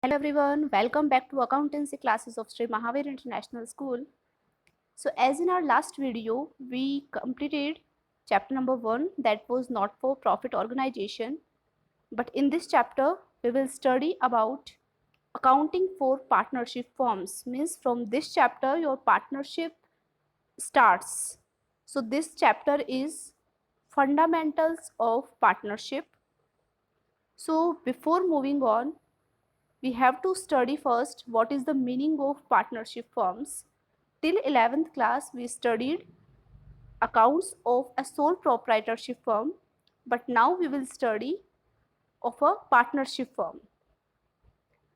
Hello everyone, welcome back to accountancy classes of Sri Mahavir International School. So as in our last video, we completed chapter number 1, that was not for profit organization. But in this chapter, we will study about accounting for partnership forms. Means from this chapter, your partnership starts. So this chapter is fundamentals of partnership. So before moving on, we have to study first what is the meaning of partnership firms. Till 11th class, we studied accounts of a sole proprietorship firm, but now we will study of a partnership firm.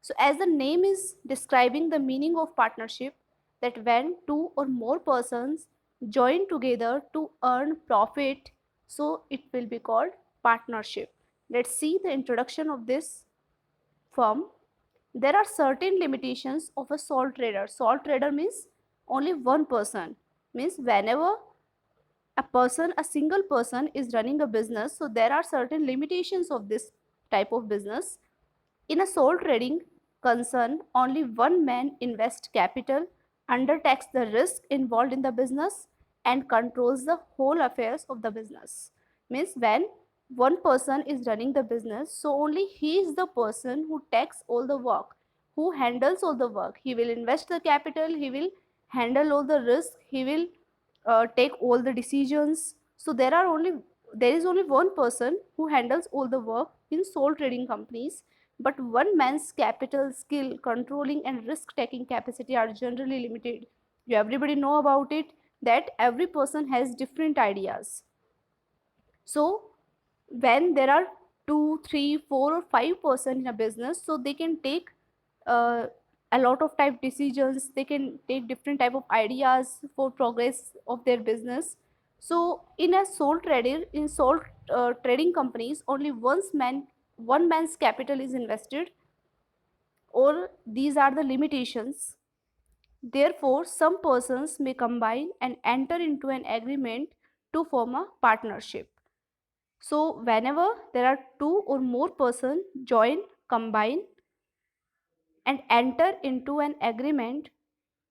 So as the name is describing the meaning of partnership, that when two or more persons join together to earn profit, so it will be called partnership. Let's see the introduction of this firm. There are certain limitations of a sole trader. Sole trader means only one person. Means whenever a single person is running a business, so there are certain limitations of this type of business. In a sole trading concern, only one man invests capital, undertakes the risk involved in the business, and controls the whole affairs of the business. Means when one person is running the business, so only he is the person who takes all the work, who handles all the work. He will invest the capital, he will handle all the risk, he will take all the decisions. So there is only one person who handles all the work in sole trading companies, but one man's capital, skill, controlling and risk taking capacity are generally limited. You everybody know about it, that every person has different ideas. So when there are 2, 3, 4 or 5% in a business, so they can take uh, a lot of type decisions, they can take different type of ideas for progress of their business. So in a sole trader, in sole trading companies, only one man's capital is invested, or these are the limitations. Therefore some persons may combine and enter into an agreement to form a partnership. So whenever there are two or more persons join, combine and enter into an agreement,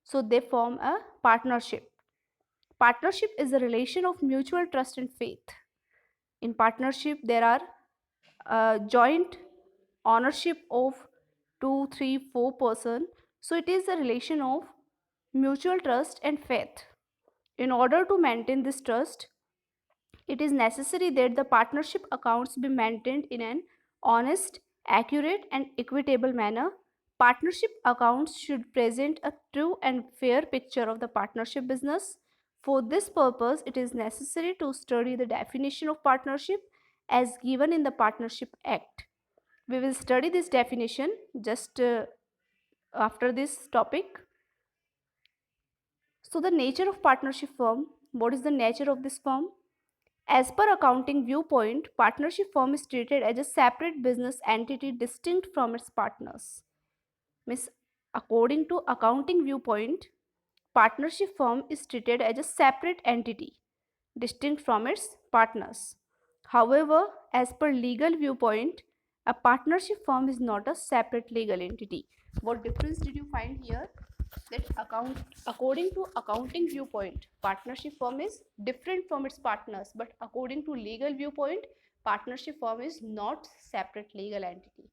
so they form a partnership. Partnership is a relation of mutual trust and faith. In partnership, there are joint ownership of 2, 3, 4 person. So it is a relation of mutual trust and faith. In order to maintain this trust, it is necessary that the partnership accounts be maintained in an honest, accurate, and equitable manner. Partnership accounts should present a true and fair picture of the partnership business. For this purpose, it is necessary to study the definition of partnership as given in the Partnership Act. We will study this definition just after this topic. So, the nature of partnership firm. What is the nature of this firm? As per accounting viewpoint, partnership firm is treated as a separate business entity distinct from its partners. Means, according to accounting viewpoint, partnership firm is treated as a separate entity distinct from its partners. However, as per legal viewpoint, a partnership firm is not a separate legal entity. What difference did you find here? That according to accounting viewpoint, partnership firm is different from its partners, but according to legal viewpoint, partnership firm is not separate legal entity.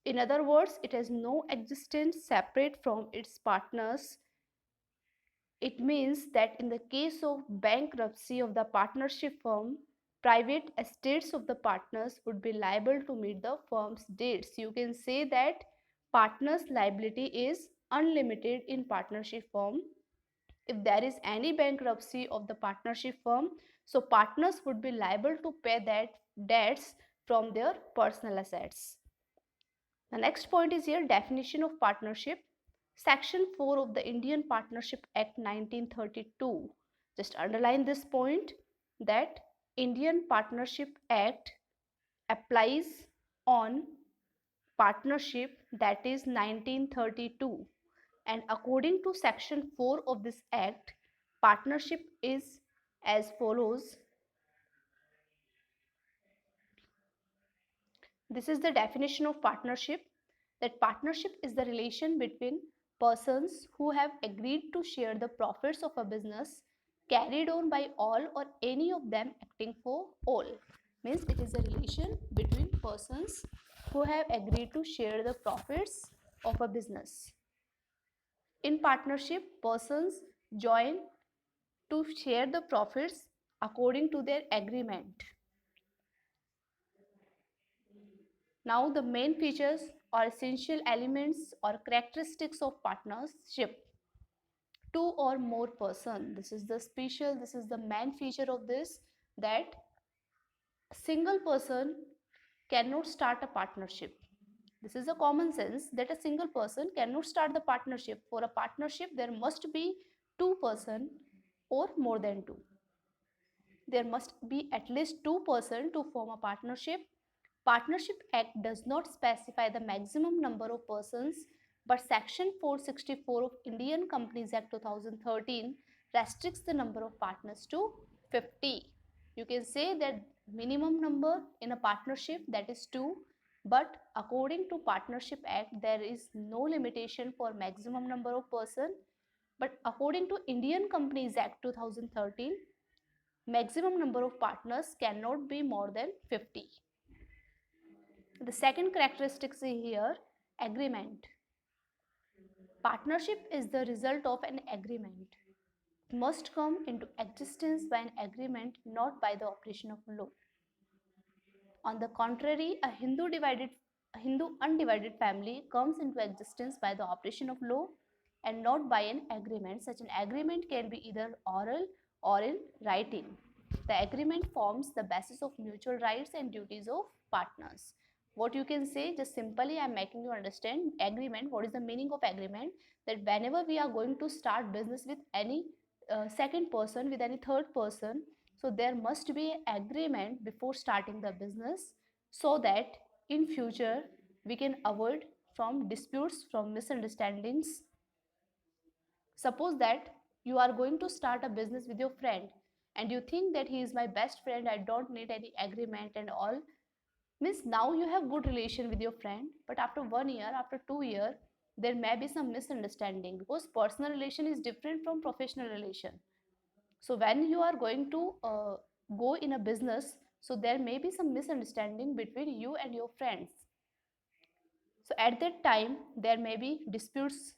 In other words, it has no existence separate from its partners. It means that in the case of bankruptcy of the partnership firm, private estates of the partners would be liable to meet the firm's debts. You can say that partners' liability is unlimited in partnership firm. If there is any bankruptcy of the partnership firm, so partners would be liable to pay that debts from their personal assets. The next point is here, definition of partnership. Section 4 of the Indian Partnership Act 1932. Just underline this point, that Indian Partnership Act applies on partnership, that is 1932. And according to section 4 of this act, partnership is as follows. This is the definition of partnership. That partnership is the relation between persons who have agreed to share the profits of a business carried on by all or any of them acting for all. Means it is a relation between persons who have agreed to share the profits of a business. In partnership, persons join to share the profits according to their agreement. Now, the main features or essential elements or characteristics of partnership. Two or more person. This is the main feature of this, that a single person cannot start a partnership. This is a common sense that a single person cannot start the partnership. For a partnership, there must be two person or more than two. There must be at least two person to form a partnership. Partnership Act does not specify the maximum number of persons, but Section 464 of Indian Companies Act 2013 restricts the number of partners to 50. You can say that minimum number in a partnership, that is 2, but according to Partnership Act there is no limitation for maximum number of person. But according to Indian Companies Act 2013, maximum number of partners cannot be more than 50. The second characteristic is here, agreement. Partnership is the result of an agreement. It must come into existence by an agreement, not by the operation of law. On the contrary, a Hindu undivided family comes into existence by the operation of law and not by an agreement. Such an agreement can be either oral or in writing. The agreement forms the basis of mutual rights and duties of partners. What you can say, just simply I am making you understand agreement. What is the meaning of agreement? That whenever we are going to start business with any second person, with any third person, so there must be an agreement before starting the business, so that in future we can avoid from disputes, from misunderstandings. Suppose that you are going to start a business with your friend and you think that he is my best friend, I don't need any agreement and all. Means now you have good relation with your friend, but after 1 year, after 2 year, there may be some misunderstanding, because personal relation is different from professional relation. So when you are going to go in a business, so there may be some misunderstanding between you and your friends. So at that time there may be disputes.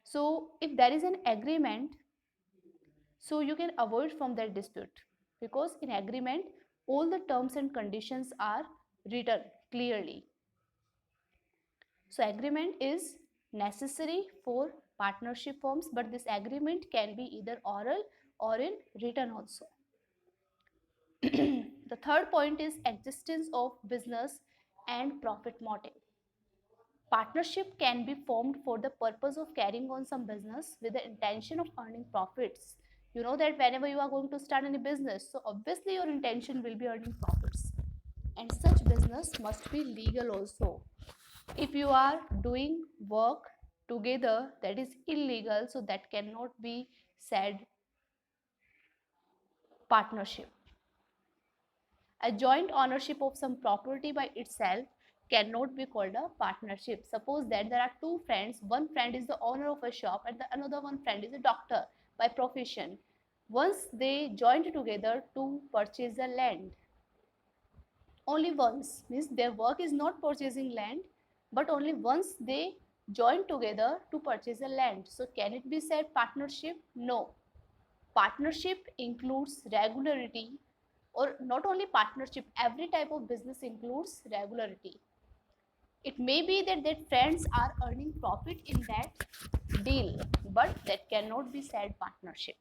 So if there is an agreement, so you can avoid from that dispute, because in agreement all the terms and conditions are written clearly. So agreement is necessary for partnership firms, but this agreement can be either oral or in written also. The third point is existence of business and profit motive. Partnership can be formed for the purpose of carrying on some business with the intention of earning profits. You know that whenever you are going to start any business, so obviously your intention will be earning profits. And such business must be legal also. If you are doing work together that is illegal, so that cannot be said partnership. A joint ownership of some property by itself cannot be called a partnership. Suppose that there are two friends, one friend is the owner of a shop and the another one friend is a doctor by profession. Once they joined together to purchase a land, only once, means their work is not purchasing land, but only once they join together to purchase a land. So can it be said partnership? No. Partnership includes regularity, or not only partnership, every type of business includes regularity. It may be that their friends are earning profit in that deal, but that cannot be said partnership.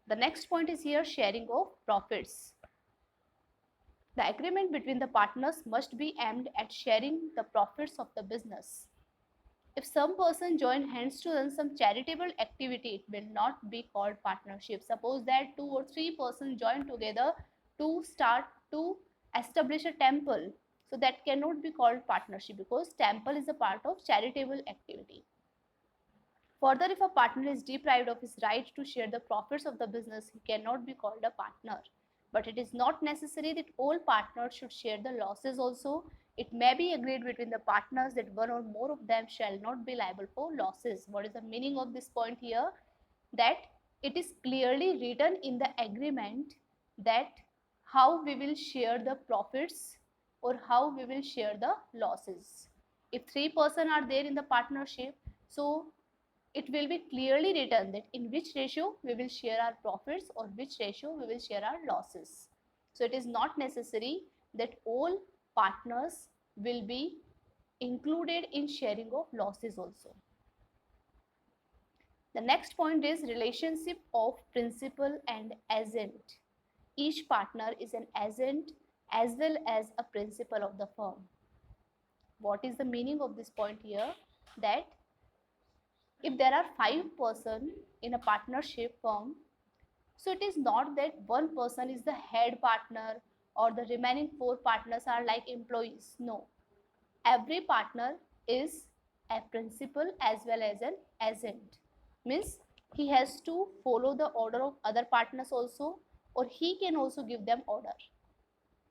The next point is here, sharing of profits. The agreement between the partners must be aimed at sharing the profits of the business. If some person join hands to run some charitable activity, it will not be called partnership. Suppose that 2 or 3 persons join together to establish a temple. So that cannot be called partnership, because temple is a part of charitable activity. Further, if a partner is deprived of his right to share the profits of the business, he cannot be called a partner. But it is not necessary that all partners should share the losses also. It may be agreed between the partners that one or more of them shall not be liable for losses. What is the meaning of this point here? That it is clearly written in the agreement that how we will share the profits or how we will share the losses. If 3 persons are there in the partnership, so it will be clearly written that in which ratio we will share our profits or which ratio we will share our losses. So it is not necessary that all partners will be included in sharing of losses also. The next point is relationship of principal and agent. Each partner is an agent as well as a principal of the firm. What is the meaning of this point here? That if there are 5 persons in a partnership firm, so it is not that one person is the head partner or the remaining 4 partners are like employees. No, every partner is a principal as well as an agent. Means he has to follow the order of other partners also, or he can also give them order.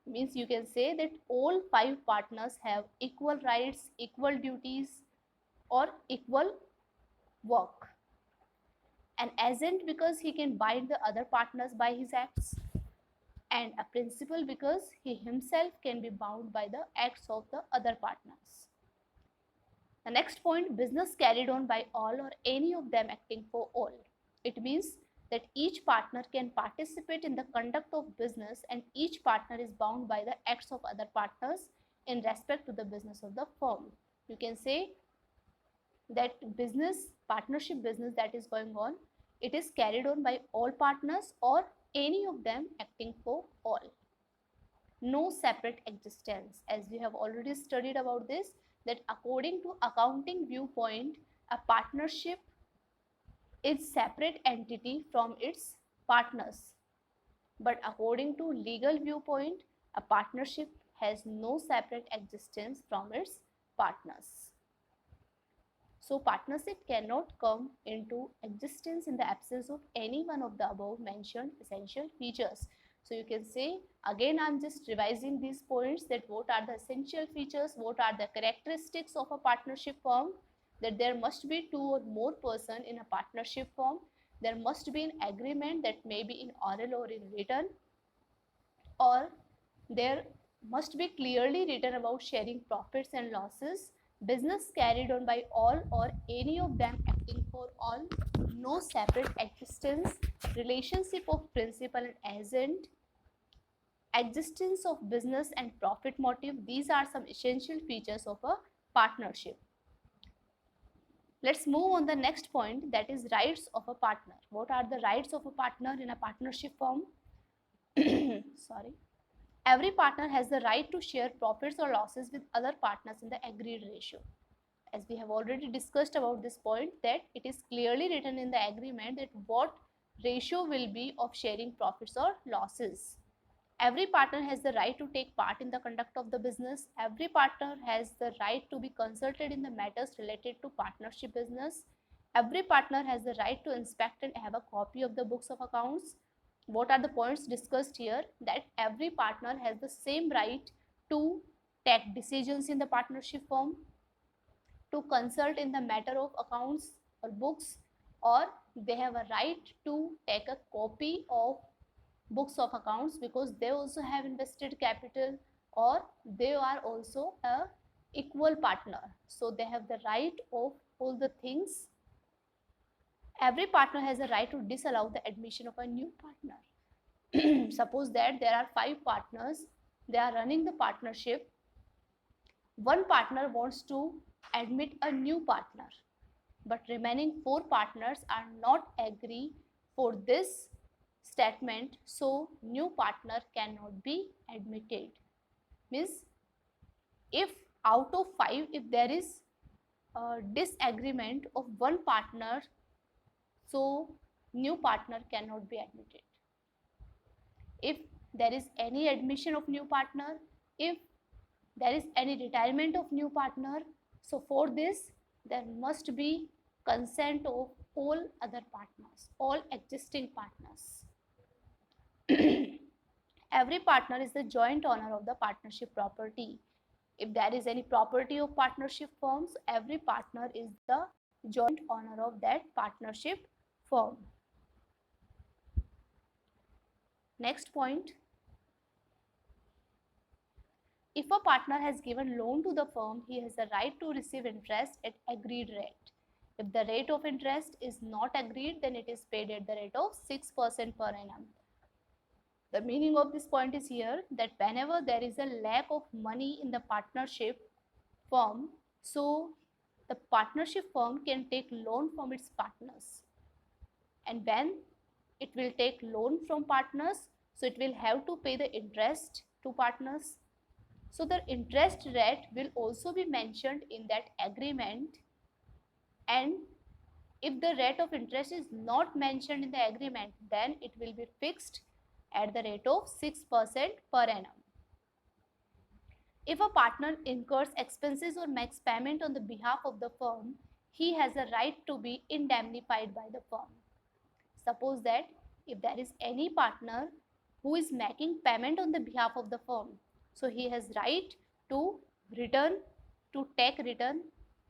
Means you can say that all 5 partners have equal rights, equal duties, or equal work. An agent because he can bind the other partners by his acts, and a principal because he himself can be bound by the acts of the other partners. The next point, business carried on by all or any of them acting for all. It means that each partner can participate in the conduct of business and each partner is bound by the acts of other partners in respect to the business of the firm. You can say that business, partnership business that is going on, it is carried on by all partners or any of them acting for all. No separate existence, as we have already studied about this, that according to accounting viewpoint, a partnership is separate entity from its partners, but according to legal viewpoint, a partnership has no separate existence from its partners. So partnership cannot come into existence in the absence of any one of the above mentioned essential features. So you can say, again I'm just revising these points, that what are the essential features, what are the characteristics of a partnership firm, that there must be 2 or more persons in a partnership firm, there must be an agreement that may be in oral or in written, or there must be clearly written about sharing profits and losses, business carried on by all or any of them acting for all, no separate existence, relationship of principal and agent, existence of business and profit motive. These are some essential features of a partnership. Let's move on the next point, that is rights of a partner. What are the rights of a partner in a partnership firm? Sorry. Every partner has the right to share profits or losses with other partners in the agreed ratio. As we have already discussed about this point, that it is clearly written in the agreement that what ratio will be of sharing profits or losses. Every partner has the right to take part in the conduct of the business. Every partner has the right to be consulted in the matters related to partnership business. Every partner has the right to inspect and have a copy of the books of accounts. What are the points discussed here? That every partner has the same right to take decisions in the partnership firm, to consult in the matter of accounts or books, or they have a right to take a copy of books of accounts because they also have invested capital, or they are also a equal partner, so they have the right of all the things. Every partner has a right to disallow the admission of a new partner. Suppose that there are 5 partners, they are running the partnership. One partner wants to admit a new partner, but remaining 4 partners are not agree for this statement, so new partner cannot be admitted. Means if out of 5, if there is a disagreement of one partner, so new partner cannot be admitted. If there is any admission of new partner, if there is any retirement of new partner, so for this there must be consent of all other partners, all existing partners. Every partner is the joint owner of the partnership property. If there is any property of partnership firms, every partner is the joint owner of that partnership firm. Next point, if a partner has given loan to the firm, he has the right to receive interest at agreed rate. If the rate of interest is not agreed, then it is paid at the rate of 6% per annum. The meaning of this point is here that whenever there is a lack of money in the partnership firm, so the partnership firm can take loan from its partners. And when it will take loan from partners, so it will have to pay the interest to partners. So the interest rate will also be mentioned in that agreement, and if the rate of interest is not mentioned in the agreement, then it will be fixed at the rate of 6% per annum. If a partner incurs expenses or makes payment on the behalf of the firm, he has a right to be indemnified by the firm. Suppose that if there is any partner who is making payment on the behalf of the firm, so he has right to take return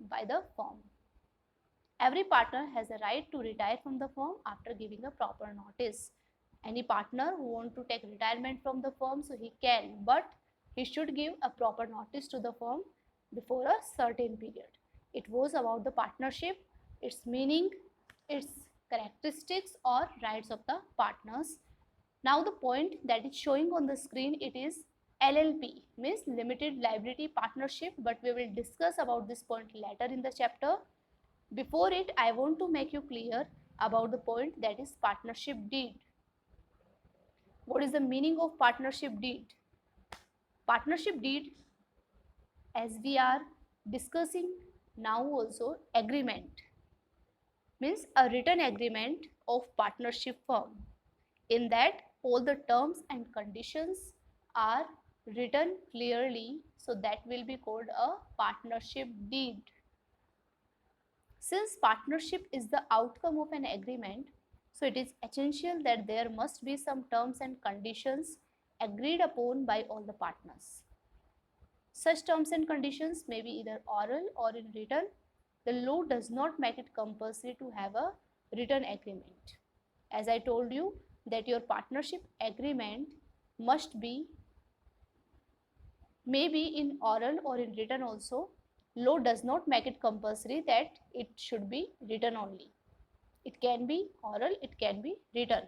by the firm. Every partner has a right to retire from the firm after giving a proper notice. Any partner who wants to take retirement from the firm, so he can, but he should give a proper notice to the firm before a certain period. It was about the partnership, its meaning, its characteristics or rights of the partners. Now the point that is showing on the screen, it is LLP, means limited liability partnership, but we will discuss about this point later in the chapter. Before it, I want to make you clear about the point that is partnership deed. What is the meaning of partnership deed? Partnership deed, as we are discussing now also, agreement, means a written agreement of partnership firm. In that, all the terms and conditions are written clearly, so that will be called a partnership deed. Since partnership is the outcome of an agreement, so it is essential that there must be some terms and conditions agreed upon by all the partners. Such terms and conditions may be either oral or in written. The law does not make it compulsory to have a written agreement. As I told you that your partnership agreement must be maybe in oral or in written also. Law does not make it compulsory that it should be written only. It can be oral, it can be written.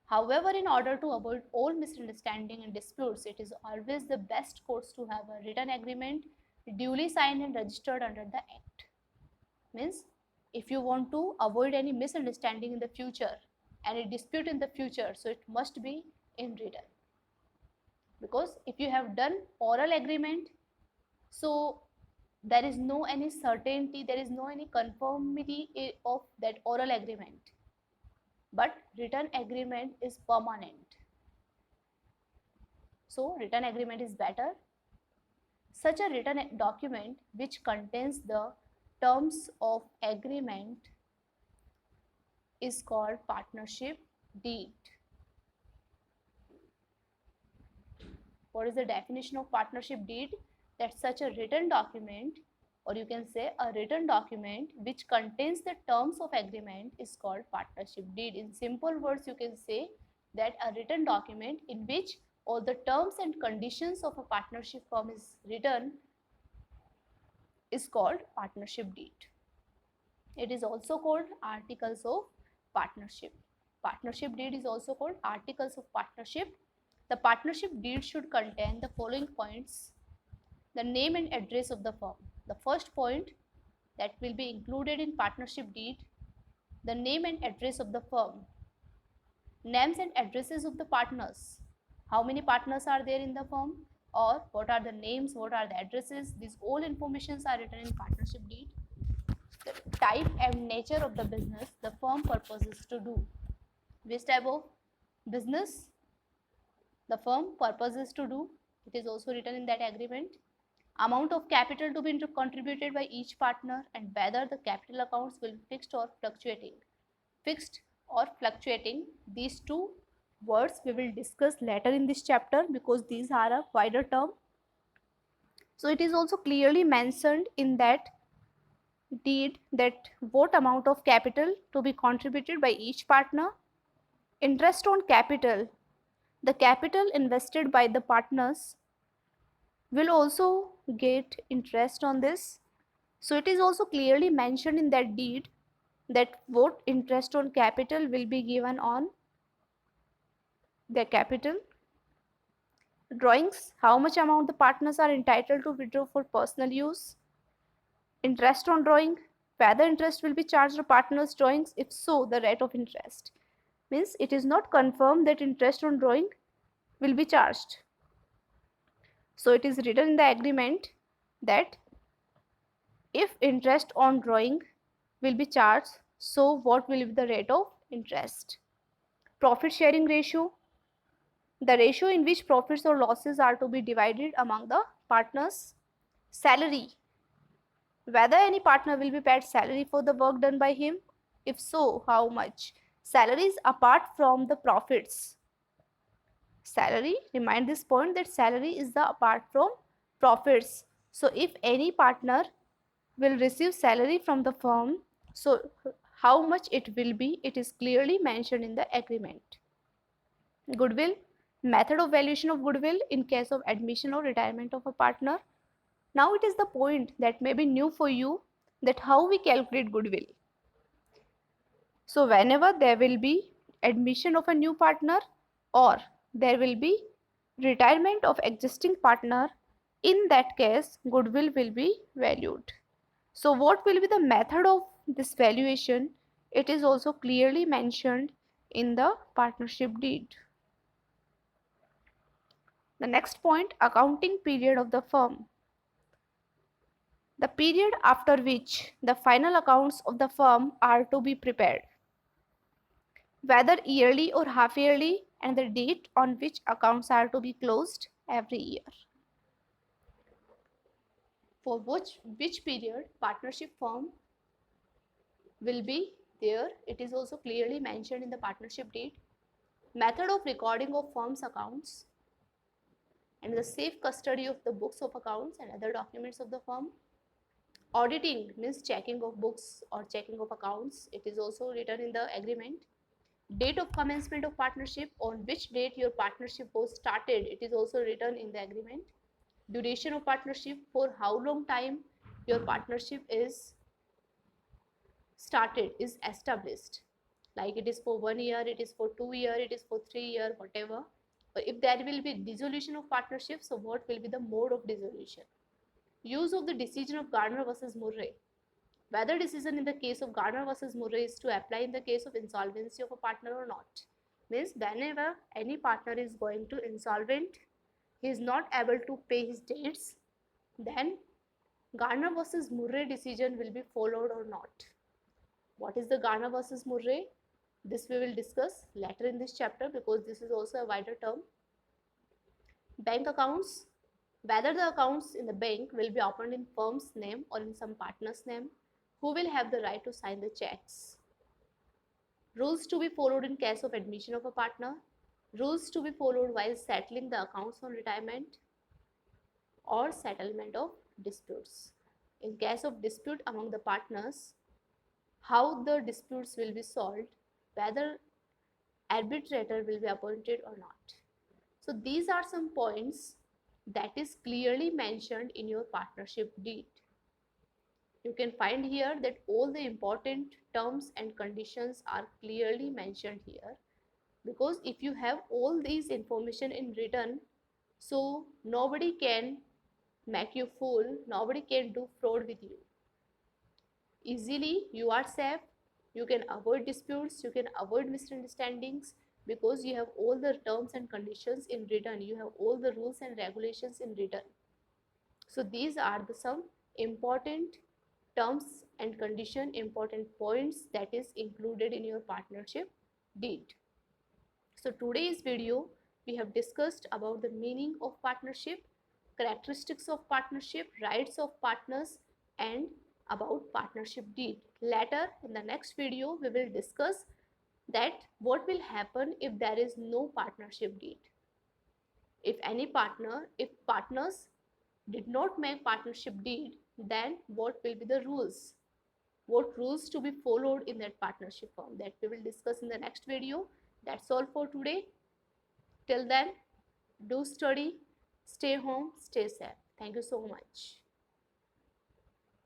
However, in order to avoid all misunderstanding and disputes, it is always the best course to have a written agreement duly signed and registered under the Act. Means, if you want to avoid any misunderstanding in the future, any dispute in the future, so it must be in written. Because if you have done oral agreement, so there is no any certainty, there is no any conformity of that oral agreement, but written agreement is permanent, so written agreement is better. Such a written document which contains the terms of agreement is called partnership deed. What is the definition of partnership deed? That such a written document, or you can say a written document which contains the terms of agreement, is called partnership deed. In simple words, you can say that a written document in which all the terms and conditions of a partnership firm is written is called partnership deed. It is also called articles of partnership. Partnership deed is also called articles of partnership. The partnership deed should contain the following points: the name and address of the firm. The first point that will be included in partnership deed, the name and address of the firm. Names and addresses of the partners. How many partners are there in the firm, or what are the names, what are the addresses? These all informations are written in partnership deed. The type and nature of the business the firm purposes to do. Which type of business the firm purposes to do, it is also written in that agreement. Amount of capital to be contributed by each partner, and whether the capital accounts will be fixed or fluctuating. Fixed or fluctuating, these two words we will discuss later in this chapter because these are a wider term. So it is also clearly mentioned in that deed that what amount of capital to be contributed by each partner. Interest on capital. The capital invested by the partners will also get interest on this. So it is also clearly mentioned in that deed that what interest on capital will be given on their capital. Drawings, how much amount the partners are entitled to withdraw for personal use. Interest on drawing, whether interest will be charged on partners' drawings, if so, the rate of interest. Means it is not confirmed that interest on drawing will be charged. So it is written in the agreement that if interest on drawing will be charged, so what will be the rate of interest. Profit sharing ratio, the ratio in which profits or losses are to be divided among the partners. Salary, whether any partner will be paid salary for the work done by him, if so, how much. Salaries apart from the profits. Salary, remind this point that salary is the apart from profits. So if any partner will receive salary from the firm, so how much it will be, it is clearly mentioned in the agreement. Goodwill, method of valuation of goodwill in case of admission or retirement of a partner. Now it is the point that may be new for you, that how we calculate goodwill. So whenever there will be admission of a new partner or there will be retirement of existing partner, in that case goodwill will be valued. So what will be the method of this valuation? It is also clearly mentioned in the partnership deed. The next point, accounting period of the firm. The period after which the final accounts of the firm are to be prepared, whether yearly or half yearly, and the date on which accounts are to be closed every year. For which period partnership firm will be there, it is also clearly mentioned in the partnership deed. Method of recording of firm's accounts and the safe custody of the books of accounts and other documents of the firm. Auditing means checking of books or checking of accounts. It is also written in the agreement. Date of commencement of partnership, on which date your partnership was started, it is also written in the agreement. Duration of partnership, for how long time your partnership is started, is established. Like it is for 1 year, it is for 2 year, it is for 3 year, whatever. But if there will be dissolution of partnership, so what will be the mode of dissolution? Use of the decision of Garner versus Murray. Whether decision in the case of Garner versus Murray is to apply in the case of insolvency of a partner or not. Means whenever any partner is going to insolvent, he is not able to pay his debts, then Garner versus Murray decision will be followed or not. What is the Garner versus Murray? This we will discuss later in this chapter because this is also a wider term. Bank accounts, whether the accounts in the bank will be opened in firm's name or in some partner's name, who will have the right to sign the checks. Rules to be followed in case of admission of a partner, rules to be followed while settling the accounts on retirement or settlement of disputes. In case of dispute among the partners, how the disputes will be solved, whether arbitrator will be appointed or not. So these are some points that is clearly mentioned in your partnership deed. You can find here that all the important terms and conditions are clearly mentioned here, because if you have all these information in written, so nobody can make you fool, nobody can do fraud with you. Easily you are safe, you can avoid disputes, you can avoid misunderstandings, because you have all the terms and conditions in written, you have all the rules and regulations in written. So these are the some important terms and condition, important points that is included in your partnership deed. So today's video we have discussed about the meaning of partnership, characteristics of partnership, rights of partners, and about partnership deed. Later in the next video we will discuss that what will happen if there is no partnership deed. If partners did not make partnership deed, then what will be the rules? What rules to be followed in that partnership firm? That we will discuss in the next video. That's all for today. Till then, do study, stay home, stay safe. Thank you so much.